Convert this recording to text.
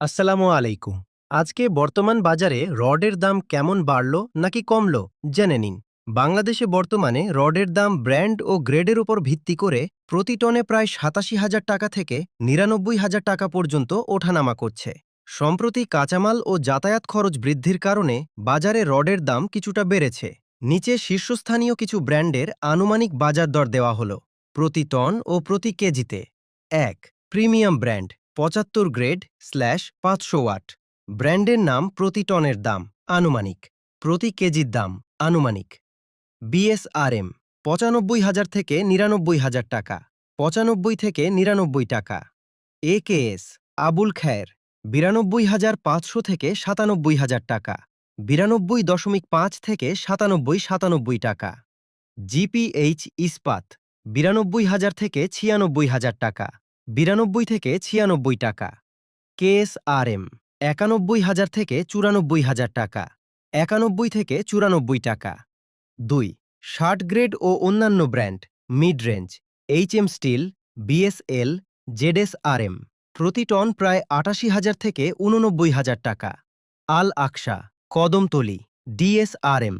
আসসালামু আলাইকুম। আজকে বর্তমান বাজারে রডের দাম কেমন বাড়লো নাকি কমলো জেনে নিন। বাংলাদেশে বর্তমানে রডের দাম ব্র্যান্ড ও গ্রেডের উপর ভিত্তি করে প্রতি টনে প্রায় ৮৭,০০০ টাকা থেকে ৯৯,০০০ টাকা পর্যন্ত ওঠানামা করছে। সম্প্রতি কাঁচামাল ও যাতায়াত খরচ বৃদ্ধির কারণে বাজারে রডের দাম কিছুটা বেড়েছে। নিচে শীর্ষস্থানীয় কিছু ব্র্যান্ডের আনুমানিক বাজার দর দেওয়া হলো প্রতি টন ও প্রতি কেজিতে। ১. প্রিমিয়াম ব্র্যান্ড ৭৫ গ্রেড/৫০০ ওয়াট। ব্র্যান্ডের নাম প্রতি টনের দাম আনুমানিক। প্রতি কেজির দাম আনুমানিক। বিএসআরএম ৯৫,০০০ থেকে ৯৯,০০০ টাকা, ৯৫ থেকে ৯৯ টাকা। একেএস আবুল খায়ের ৯২,৫০০ থেকে ৯৭,০০০ টাকা, ৯২.৫ থেকে ৯৭,৯৭ টাকা। জিপিএইচ ইস্পাত ৯২,০০০ থেকে ৯৬,০০০ টাকা, ৯২ থেকে ৯৬ টাকা। কেএসআরএম ৯১,০০০ থেকে ৯৪,০০০ টাকা, ৯১ থেকে ৯৪ টাকা। ২. ৬০ গ্রেড ও অন্যান্য brand mid range HM steel, BSL, ZSRM প্রতি টন প্রায় ৮৮,০০০ থেকে ৮৯,০০০ টাকা। আল আকসা, কদমতলী, ডিএসআরএম